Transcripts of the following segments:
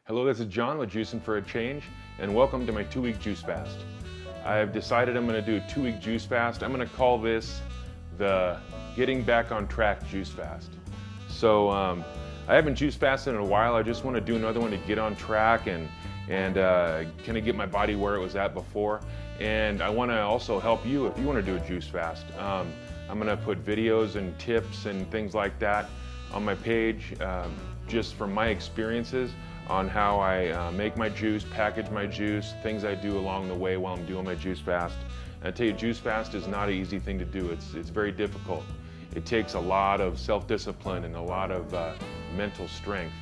Hello, this is John with Juicing for a Change, and welcome to my 2-week juice fast. I've decided I'm going to do a 2-week juice fast. I'm going to call this the Getting Back on Track Juice Fast. So I haven't juice fasted in a while. I just want to do another one to get on track and kind of get my body where it was at before. And I want to also help you if you want to do a juice fast. I'm going to put videos and tips and things like that on my page, just from my experiences on how I make my juice, package my juice, things I do along the way while I'm doing my juice fast. And I tell you, juice fast is not an easy thing to do. It's very difficult. It takes a lot of self-discipline and a lot of mental strength.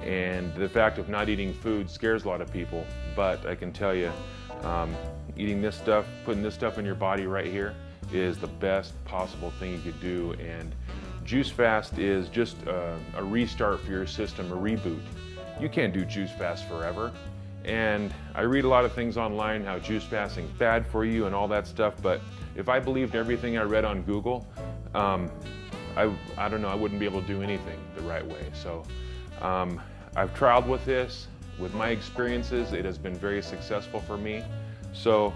And the fact of not eating food scares a lot of people, but I can tell you, eating this stuff, putting this stuff in your body right here is the best possible thing you could do. And juice fast is just a restart for your system, a reboot. You can't do juice fast forever. And I read a lot of things online, how juice fasting is bad for you and all that stuff, but if I believed everything I read on Google, I don't know, I wouldn't be able to do anything the right way. So I've trialed with this. With my experiences, it has been very successful for me. So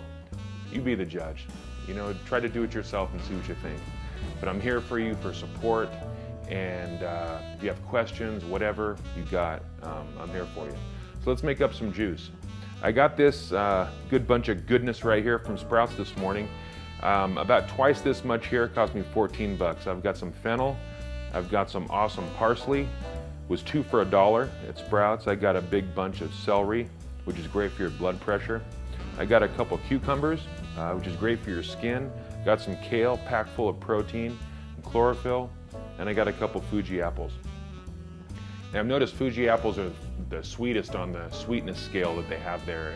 you be the judge. You know, try to do it yourself and see what you think. But I'm here for you for support. And if you have questions, whatever you got, I'm here for you. So let's make up some juice. I got this good bunch of goodness right here from Sprouts this morning. About twice this much here, cost me 14 bucks. I've got some fennel, I've got some awesome parsley, it was 2 for $1 at Sprouts. I got a big bunch of celery, which is great for your blood pressure. I got a couple cucumbers, which is great for your skin. Got some kale, packed full of protein and chlorophyll. And I got a couple Fuji apples. And I've noticed Fuji apples are the sweetest on the sweetness scale that they have there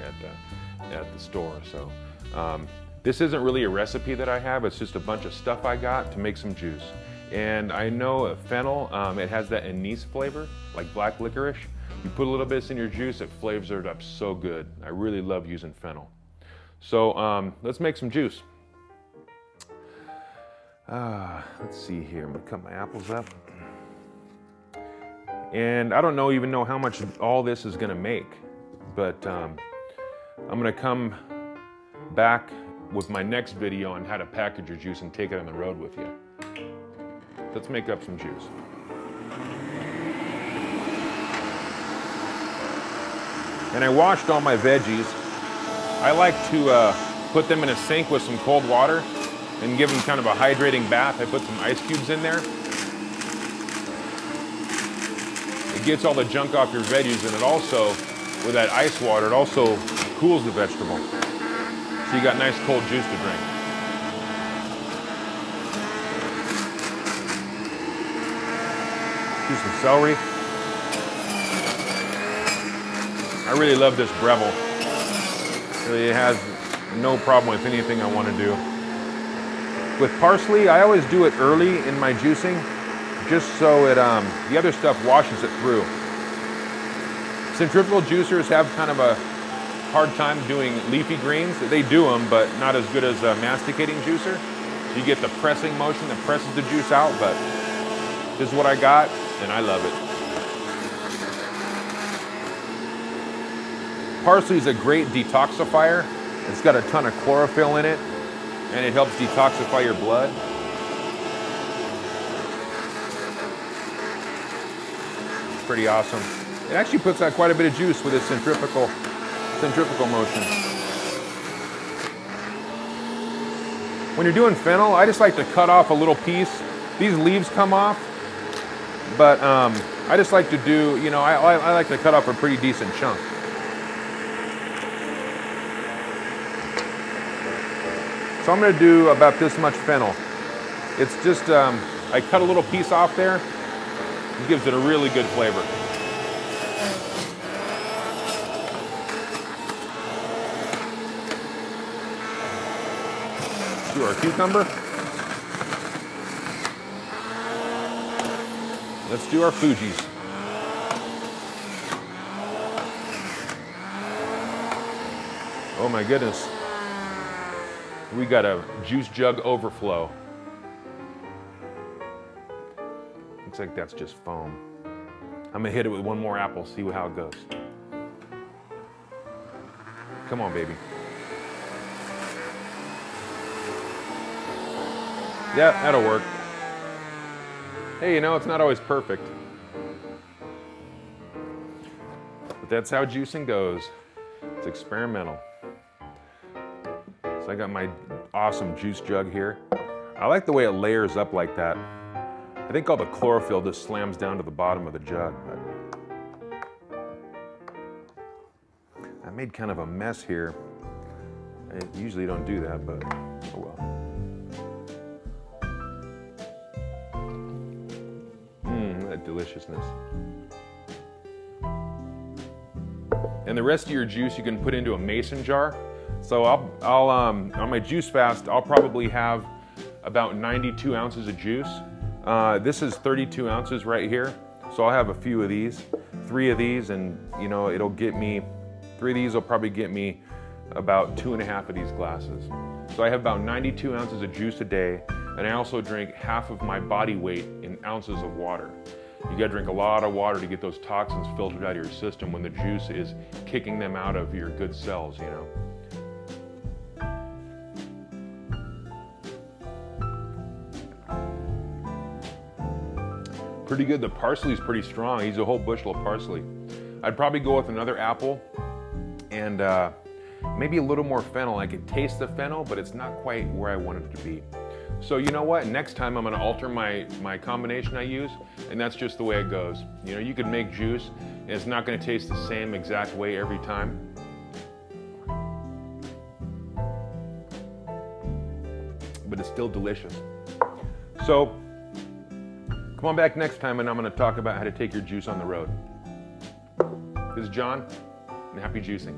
at the store. So this isn't really a recipe that I have, it's just a bunch of stuff I got to make some juice. And I know fennel, it has that anise flavor, like black licorice. You put a little bit of this in your juice, it flavors it up so good. I really love using fennel. So let's make some juice. Let's see here, I'm gonna cut my apples up. And I don't even know how much all this is gonna make, but I'm gonna come back with my next video on how to package your juice and take it on the road with you. Let's make up some juice. And I washed all my veggies. I like to put them in a sink with some cold water and give them kind of a hydrating bath. I put some ice cubes in there. It gets all the junk off your veggies, and it also, with that ice water, it also cools the vegetable. So you got nice cold juice to drink. Do some celery. I really love this Breville. It has no problem with anything I want to do. With parsley, I always do it early in my juicing, just so it, the other stuff washes it through. Centrifugal juicers have kind of a hard time doing leafy greens. They do them, but not as good as a masticating juicer. So you get the pressing motion that presses the juice out, but this is what I got, and I love it. Parsley is a great detoxifier. It's got a ton of chlorophyll in it, and it helps detoxify your blood. It's pretty awesome. It actually puts out quite a bit of juice with its centrifugal motion. When you're doing fennel, I just like to cut off a little piece. These leaves come off, but I just like to do, you know, I like to cut off a pretty decent chunk. So I'm going to do about this much fennel. It's just, I cut a little piece off there. It gives it a really good flavor. Let's do our cucumber. Let's do our Fujis. Oh my goodness. We got a juice jug overflow. Looks like that's just foam. I'm gonna hit it with one more apple, see how it goes. Come on, baby. Yeah, that'll work. Hey, you know, it's not always perfect. But that's how juicing goes. It's experimental. So I got my awesome juice jug here. I like the way it layers up like that. I think all the chlorophyll just slams down to the bottom of the jug. But I made kind of a mess here. I usually don't do that, but oh well. That deliciousness. And the rest of your juice you can put into a mason jar. So I'll on my juice fast, I'll probably have about 92 ounces of juice. This is 32 ounces right here. So I'll have a few of these, 3 of these, and you know, it'll get me, 3 of these will probably get me about 2.5 of these glasses. So I have about 92 ounces of juice a day, and I also drink half of my body weight in ounces of water. You gotta drink a lot of water to get those toxins filtered out of your system when the juice is kicking them out of your good cells, you know. Pretty good. The parsley's pretty strong. He's a whole bushel of parsley. I'd probably go with another apple and maybe a little more fennel. I could taste the fennel, but it's not quite where I want it to be. So you know what? Next time I'm gonna alter my combination I use, and that's just the way it goes. You know, you could make juice, and it's not gonna taste the same exact way every time. But it's still delicious. So, come on back next time and I'm gonna talk about how to take your juice on the road. This is John, and happy juicing.